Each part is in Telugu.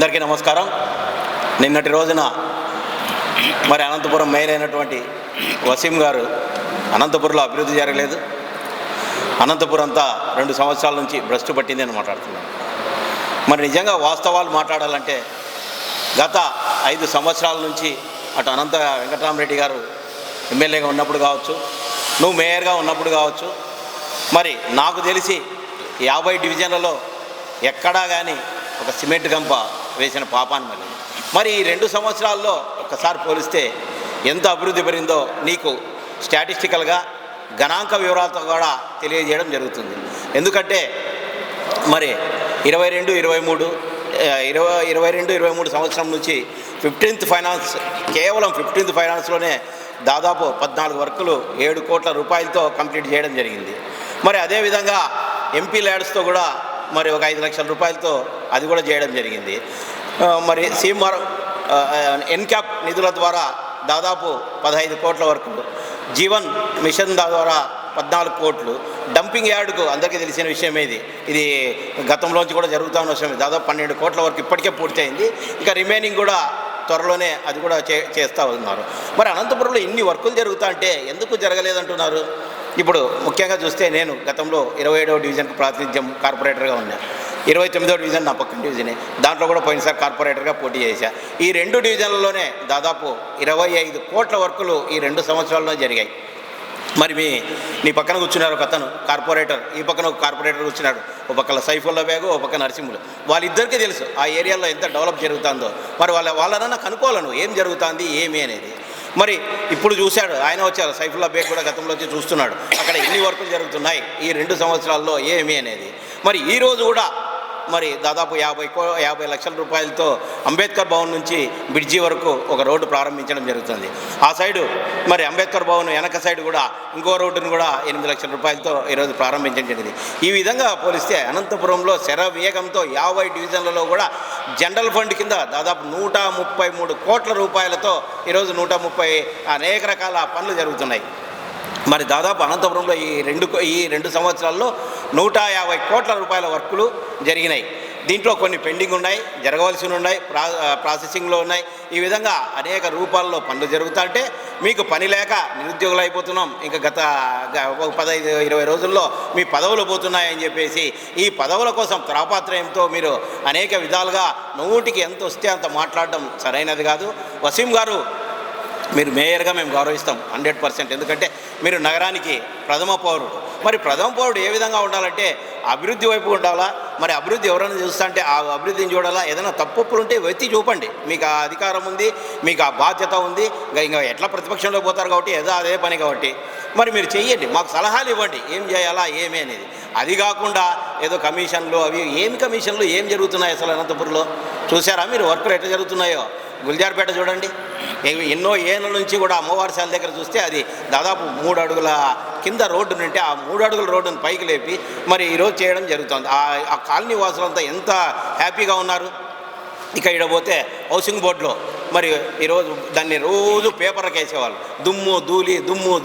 అందరికీ నమస్కారం. నిన్నటి రోజున మరి అనంతపురం మేయర్ అయినటువంటి వసీం గారు అనంతపురంలో అభివృద్ధి జరగలేదు, అనంతపురం అంతా 2 సంవత్సరాల నుంచి భ్రష్టు పట్టింది అని మాట్లాడుతున్నాను. మరి నిజంగా వాస్తవాలు మాట్లాడాలంటే గత 5 సంవత్సరాల నుంచి అటు అనంత వెంకటరామరెడ్డి గారు ఎమ్మెల్యేగా ఉన్నప్పుడు కావచ్చు, నువ్వు మేయర్గా ఉన్నప్పుడు కావచ్చు, మరి నాకు తెలిసి 50 డివిజన్లలో ఎక్కడా కానీ ఒక సిమెంట్ గంప వేసిన పాపాన్ని మరి ఈ 2 సంవత్సరాల్లో ఒక్కసారి పోలిస్తే ఎంత అభివృద్ధి పెరిగిందో నీకు స్టాటిస్టికల్గా గణాంక వివరాలతో కూడా తెలియజేయడం జరుగుతుంది. ఎందుకంటే మరి 22-23 సంవత్సరం నుంచి 15th ఫైనాన్స్, కేవలం 15th ఫైనాన్స్లోనే దాదాపు 14 వర్కులు 7 కోట్ల రూపాయలతో కంప్లీట్ చేయడం జరిగింది. మరి అదేవిధంగా ఎంపీ ల్యాడ్స్తో కూడా మరి ఒక 5 లక్షల రూపాయలతో అది కూడా చేయడం జరిగింది. మరి సీఎంఆర్ ఎన్క్యాప్ నిధుల ద్వారా దాదాపు 15 కోట్ల వరకు, జీవన్ మిషన్ ద్వారా 14 కోట్లు, డంపింగ్ యార్డుకు అందరికీ తెలిసిన విషయం ఇది గతంలోంచి కూడా జరుగుతూ ఉన్న విషయం. దాదాపు 12 కోట్ల వరకు ఇప్పటికే పూర్తయింది. ఇక రిమైనింగ్ కూడా త్వరలోనే అది కూడా చేస్తూ ఉన్నారు. మరి అనంతపురంలో ఇన్ని వర్కులు జరుగుతా అంటే ఎందుకు జరగలేదంటున్నారు? ఇప్పుడు ముఖ్యంగా చూస్తే నేను గతంలో 27వ డివిజన్కు ప్రాతినిధ్యం కార్పొరేటర్గా ఉన్నా. 29వ డివిజన్ నా పక్కన డివిజనే, దాంట్లో కూడా పోయినసారి కార్పొరేటర్గా పోటీ చేశా. ఈ 2 డివిజన్లలోనే దాదాపు 25 కోట్ల వర్కులు ఈ 2 సంవత్సరాల్లో జరిగాయి. మరి నీ పక్కన కూర్చున్నారు ఒక అతను కార్పొరేటర్, ఈ పక్కన ఒక కార్పొరేటర్ కూర్చున్నాడు, ఒక పక్కన సైఫుల్లా బేగు, ఒక పక్క నరసింహులు. వాళ్ళిద్దరికీ తెలుసు ఆ ఏరియాలో ఎంత డెవలప్ జరుగుతుందో. మరి వాళ్ళనన్నా కనుక్కోవాలను ఏం జరుగుతుంది ఏమి అనేది. మరి ఇప్పుడు చూశాడు, ఆయన వచ్చారు, సైఫుల్లా బేగ్ కూడా గతంలో వచ్చి చూస్తున్నాడు అక్కడ ఎన్ని వర్కులు జరుగుతున్నాయి ఈ 2 సంవత్సరాల్లో ఏమి అనేది. మరి ఈరోజు కూడా మరి దాదాపు 50 లక్షల రూపాయలతో అంబేద్కర్ భవన్ నుంచి బ్రిడ్జి వరకు ఒక రోడ్డు ప్రారంభించడం జరుగుతుంది. ఆ సైడు మరి అంబేద్కర్ భవన్ వెనక సైడ్ కూడా ఇంకో రోడ్డును కూడా 8 లక్షల రూపాయలతో ఈరోజు ప్రారంభించడం జరిగింది. ఈ విధంగా పోలిస్తే అనంతపురంలో శరవేగంతో 50 డివిజన్లలో కూడా జనరల్ ఫండ్ కింద దాదాపు 133 కోట్ల రూపాయలతో ఈరోజు 130 అనేక రకాల పనులు జరుగుతున్నాయి. మరి దాదాపు అనంతపురంలో ఈ 2 సంవత్సరాల్లో 150 కోట్ల రూపాయల వర్కులు జరిగినాయి. దీంట్లో కొన్ని పెండింగ్ ఉన్నాయి, జరగవలసి ఉన్నాయి, ప్రాసెసింగ్లో ఉన్నాయి. ఈ విధంగా అనేక రూపాల్లో పనులు జరుగుతుంటే మీకు పని లేక నిరుద్యోగులు అయిపోతున్నాం, ఇంకా గత 15-20 రోజుల్లో మీ పదవులు పోతున్నాయని చెప్పేసి ఈ పదవుల కోసం తాపత్రయంతో మీరు అనేక విధాలుగా నోటికి ఎంత వస్తే అంత మాట్లాడడం సరైనది కాదు. వసీం గారు, మీరు మేయర్గా మేము గౌరవిస్తాం 100%. ఎందుకంటే మీరు నగరానికి ప్రథమ పౌరుడు. మరి ప్రథమ పౌరుడు ఏ విధంగా ఉండాలంటే అభివృద్ధి వైపు ఉండాలా. మరి అభివృద్ధి ఎవరైనా చూస్తా అంటే ఆ అభివృద్ధిని చూడాలా. ఏదైనా తప్పులు ఉంటే వెతి చూపండి, మీకు ఆ అధికారం ఉంది, మీకు ఆ బాధ్యత ఉంది. ఇంకా ఎట్లా ప్రతిపక్షంలో పోతారు కాబట్టి ఏదో అదే పని కాబట్టి మరి మీరు చెయ్యండి, మాకు సలహాలు ఇవ్వండి ఏం చేయాలా ఏమి అనేది. అది కాకుండా ఏదో కమిషన్లు అవి ఏమి కమిషన్లు ఏం జరుగుతున్నాయి అసలు అనంతపురంలో చూసారా మీరు? వర్కులు ఎట్లా జరుగుతున్నాయో గుల్జార్పేట చూడండి, ఎన్నో ఏళ్ళ నుంచి కూడా అమ్మవారి శాల దగ్గర చూస్తే అది దాదాపు 3 అడుగుల కింద రోడ్డు నుంటే ఆ 3 అడుగుల రోడ్డును పైకి లేపి మరి ఈరోజు చేయడం జరుగుతుంది. ఆ కాలనీ వాసులంతా ఎంత హ్యాపీగా ఉన్నారు. ఇక ఇక్కడ పోతే హౌసింగ్ బోర్డులో మరి ఈరోజు దాన్ని రోజు పేపర్కి వేసేవాళ్ళు, దుమ్ము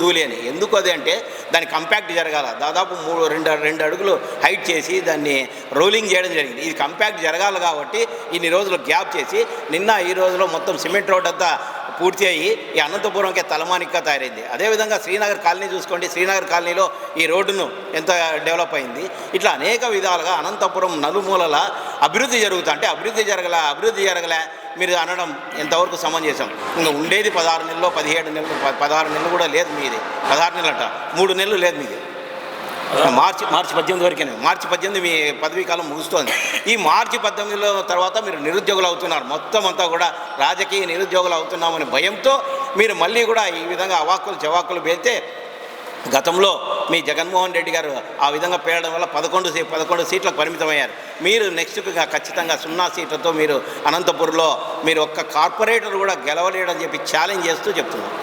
ధూళి అని. ఎందుకు అది అంటే దాని కంపాక్ట్ జరగాల. దాదాపు 2 అడుగులు హైట్ చేసి దాన్ని రోలింగ్ చేయడం జరిగింది. ఇది కంపాక్ట్ జరగాలి కాబట్టి ఇన్ని రోజులు గ్యాప్ చేసి ఈ రోజులో మొత్తం సిమెంట్ రోడ్ అంతా పూర్తి అయ్యి ఈ అనంతపురంకే తలమానిక్గా తయారైంది. అదేవిధంగా శ్రీనగర్ కాలనీ చూసుకోండి, శ్రీనగర్ కాలనీలో ఈ రోడ్డును ఎంత డెవలప్ అయింది. ఇట్లా అనేక విధాలుగా అనంతపురం నలుమూలల అభివృద్ధి జరుగుతా అంటే అభివృద్ధి జరగలే మీరు అనడం ఎంతవరకు సమంజసం? ఇంకా ఉండేది 16 నెలలు 17 నెలలు 16 నెలలు కూడా లేదు మీది. 16 నెలలు అంట, 3 నెలలు లేదు మీది. మార్చి 18 వరకే. మార్చి 18 మీ పదవీ కాలం ముగుస్తోంది. ఈ మార్చి 18లో తర్వాత మీరు నిరుద్యోగులు అవుతున్నారు. మొత్తం అంతా కూడా రాజకీయ నిరుద్యోగులు అవుతున్నామని భయంతో మీరు మళ్ళీ కూడా ఈ విధంగా అవాక్కులు చవాక్కులు పేలితే గతంలో మీ జగన్మోహన్ రెడ్డి గారు ఆ విధంగా పేరడం వల్ల 11 సీట్లకు పరిమితమయ్యారు. మీరు నెక్స్ట్గా ఖచ్చితంగా 0 సీట్లతో మీరు అనంతపురంలో మీరు ఒక్క కార్పొరేటర్ కూడా గెలవలేడని చెప్పి ఛాలెంజ్ చేస్తూ చెప్తున్నారు.